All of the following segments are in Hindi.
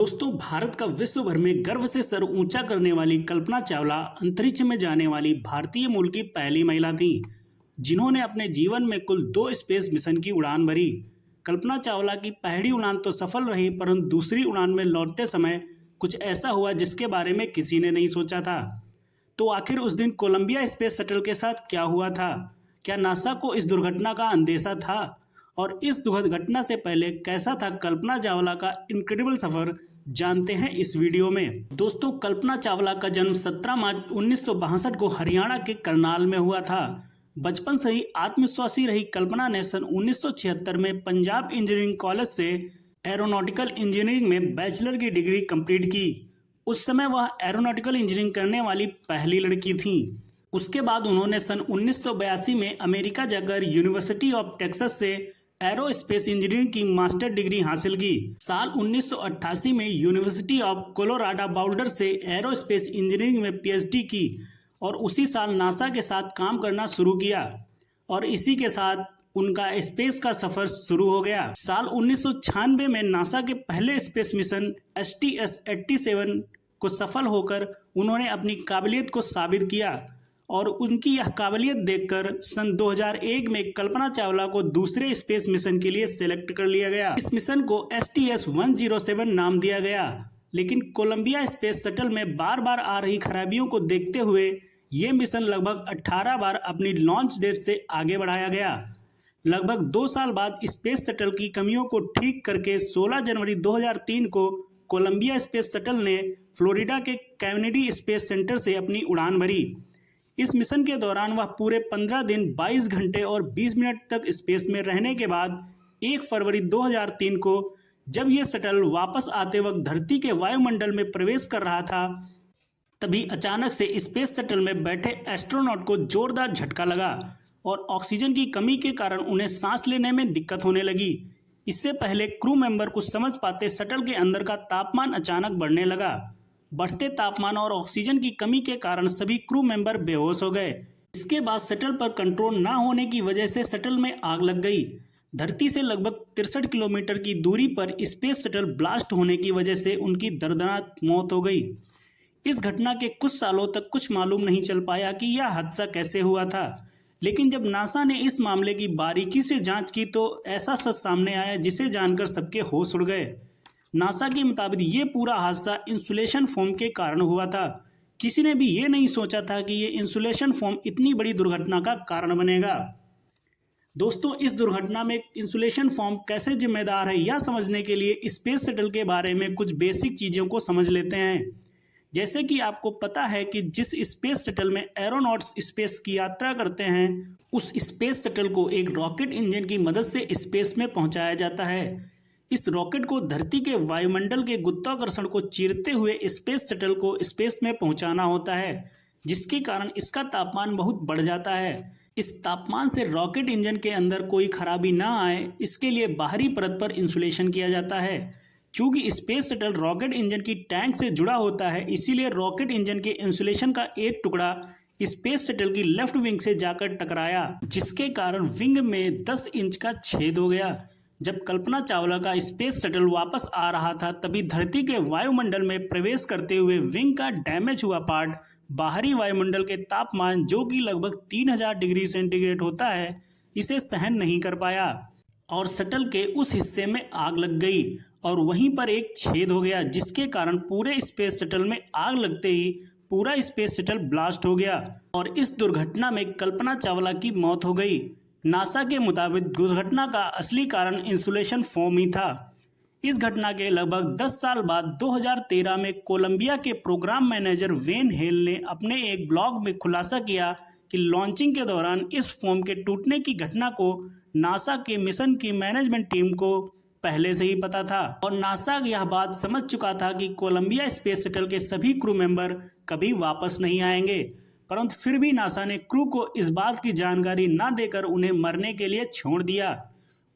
दोस्तों, भारत का विश्व भर में गर्व से सर ऊंचा करने वाली कल्पना चावला अंतरिक्ष में जाने वाली भारतीय मूल की पहली महिला थी, जिन्होंने अपने जीवन में कुल 2 स्पेस मिशन की उड़ान भरी। कल्पना चावला की पहली उड़ान तो सफल रही, परंतु दूसरी उड़ान में लौटते समय कुछ ऐसा हुआ जिसके बारे में किसी ने नहीं सोचा था। तो आखिर उस दिन कोलंबिया स्पेस शटल के साथ क्या हुआ था? क्या नासा को इस दुर्घटना का अंदेशा था? और इस दुखद घटना से पहले कैसा था कल्पना चावला का इनक्रेडिबल सफर, जानते हैं इस वीडियो में। दोस्तों, कल्पना चावला का जन्म 17 मार्च 1962 को हरियाणा के करनाल में हुआ था। बचपन से ही आत्मविश्वासी रही कल्पना ने सन 1976 में पंजाब इंजीनियरिंग कॉलेज से एरोनॉटिकल इंजीनियरिंग में बैचलर की डिग्री कंप्लीट की। उस समय वह एरोनॉटिकल इंजीनियरिंग करने वाली पहली लड़की थी। उसके बाद उन्होंने सन 1982 में अमेरिका जाकर यूनिवर्सिटी ऑफ टेक्सास से एरोस्पेस इंजीनियरिंग की मास्टर डिग्री हासिल की। साल 1988 में यूनिवर्सिटी ऑफ कोलोराडो बाउल्डर से एरोस्पेस इंजीनियरिंग में पीएचडी की और उसी साल नासा के साथ काम करना शुरू किया और इसी के साथ उनका स्पेस का सफर शुरू हो गया। साल 1996 में नासा के पहले स्पेस मिशन STS-87 को सफल होकर उन्होंने अपनी काबिलियत को साबित किया और उनकी यह काबिलियत देखकर सन 2001 में कल्पना चावला को दूसरे स्पेस मिशन के लिए सिलेक्ट कर लिया गया। इस मिशन को STS-107 नाम दिया गया, लेकिन कोलंबिया स्पेस शटल में बार बार आ रही खराबियों को देखते हुए ये मिशन लगभग 18 बार अपनी लॉन्च डेट से आगे बढ़ाया गया। लगभग 2 साल बाद स्पेस शटल की कमियों को ठीक करके 16 जनवरी 2003 को कोलंबिया स्पेस शटल ने फ्लोरिडा के कैनेडी स्पेस सेंटर से अपनी उड़ान भरी। इस मिशन के दौरान वह पूरे 15 दिन 22 घंटे और 20 मिनट तक स्पेस में रहने के बाद 1 फरवरी 2003 को जब यह शटल वापस आते वक्त धरती के वायुमंडल में प्रवेश कर रहा था, तभी अचानक से स्पेस शटल में बैठे एस्ट्रोनॉट को जोरदार झटका लगा और ऑक्सीजन की कमी के कारण उन्हें सांस लेने में दिक्कत होने लगी। इससे पहले क्रू मेंबर कुछ समझ पाते शटल के अंदर का तापमान अचानक बढ़ने लगा। बढ़ते तापमान और ऑक्सीजन की कमी के कारण सभी क्रू मेंबर बेहोश हो गए। इसके बाद शटल पर कंट्रोल ना होने की वजह से शटल में आग लग गई। धरती से लगभग 63 किलोमीटर की दूरी पर स्पेस शटल ब्लास्ट होने की वजह से उनकी दर्दनाक मौत हो गई। इस घटना के कुछ सालों तक कुछ मालूम नहीं चल पाया कि यह हादसा कैसे हुआ था, लेकिन जब नासा ने इस मामले की बारीकी से जांच की तो ऐसा सच सामने आया जिसे जानकर सबके होश उड़ गए। नासा के मुताबिक ये पूरा हादसा इंसुलेशन फोम के कारण हुआ था। किसी ने भी ये नहीं सोचा था कि ये इंसुलेशन फोम इतनी बड़ी दुर्घटना का कारण बनेगा। दोस्तों, इस दुर्घटना में इंसुलेशन फोम कैसे जिम्मेदार है यह समझने के लिए स्पेस शटल के बारे में कुछ बेसिक चीज़ों को समझ लेते हैं। जैसे कि आपको पता है कि जिस स्पेस शटल में एरोनॉट्स स्पेस की यात्रा करते हैं, उस स्पेस शटल को एक रॉकेट इंजन की मदद से स्पेस में पहुंचाया जाता है। इस रॉकेट को धरती के वायुमंडल के गुरुत्वाकर्षण को चीरते हुए स्पेस शटल को स्पेस में पहुंचाना होता है, जिसके कारण इसका तापमान बहुत बढ़ जाता है। इस तापमान से रॉकेट इंजन के अंदर कोई खराबी ना आए, इसके लिए बाहरी परत पर इंसुलेशन किया जाता है। चूंकि स्पेस शटल रॉकेट इंजन की टैंक से जुड़ा होता है, इसीलिए रॉकेट इंजन के इंसुलेशन का एक टुकड़ा स्पेस शटल की लेफ्ट विंग से जाकर टकराया, जिसके कारण विंग में 10 इंच का छेद हो गया। जब कल्पना चावला का स्पेस शटल वापस आ रहा था, तभी धरती के वायुमंडल में प्रवेश करते हुए विंग का डैमेज हुआ पार्ट बाहरी वायुमंडल के तापमान, जो कि लगभग 3000 डिग्री सेंटीग्रेड होता है, इसे सहन नहीं कर पाया और शटल के उस हिस्से में आग लग गई और वहीं पर एक छेद हो गया, जिसके कारण पूरे स्पेस शटल में आग लगते ही पूरा स्पेस शटल ब्लास्ट हो गया और इस दुर्घटना में कल्पना चावला की मौत हो गई। नासा के मुताबिक दुर्घटना का असली कारण इंसुलेशन फोम ही था। इस घटना के लगभग 10 साल बाद 2013 में कोलंबिया के प्रोग्राम मैनेजर वेन हेल ने अपने एक ब्लॉग में खुलासा किया कि लॉन्चिंग के दौरान इस फोम के टूटने की घटना को नासा के मिशन की मैनेजमेंट टीम को पहले से ही पता था और नासा यह बात समझ चुका था कि कोलंबिया स्पेस शटल के सभी क्रू मेंबर कभी वापस नहीं आएंगे, परंतु फिर भी नासा ने क्रू को इस बात की जानकारी न देकर उन्हें मरने के लिए छोड़ दिया।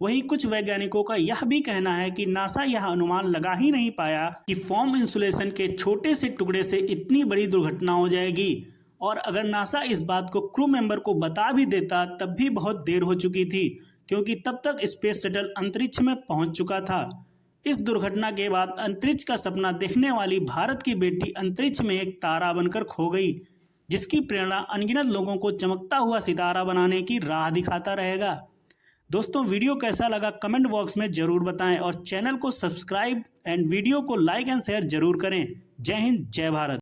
वहीं कुछ वैज्ञानिकों का यह भी कहना है कि नासा यह अनुमान लगा ही नहीं पाया कि फोम इंसुलेशन के छोटे से टुकड़े से इतनी बड़ी दुर्घटना हो जाएगी, और अगर नासा इस बात को क्रू मेंबर को बता भी देता तब भी बहुत देर हो चुकी थी, क्योंकि तब तक स्पेस शटल अंतरिक्ष में पहुंच चुका था। इस दुर्घटना के बाद अंतरिक्ष का सपना देखने वाली भारत की बेटी अंतरिक्ष में एक तारा बनकर खो गई, जिसकी प्रेरणा अनगिनत लोगों को चमकता हुआ सितारा बनाने की राह दिखाता रहेगा। दोस्तों, वीडियो कैसा लगा कमेंट बॉक्स में जरूर बताएं और चैनल को सब्सक्राइब एंड वीडियो को लाइक एंड शेयर जरूर करें। जय हिंद, जय भारत।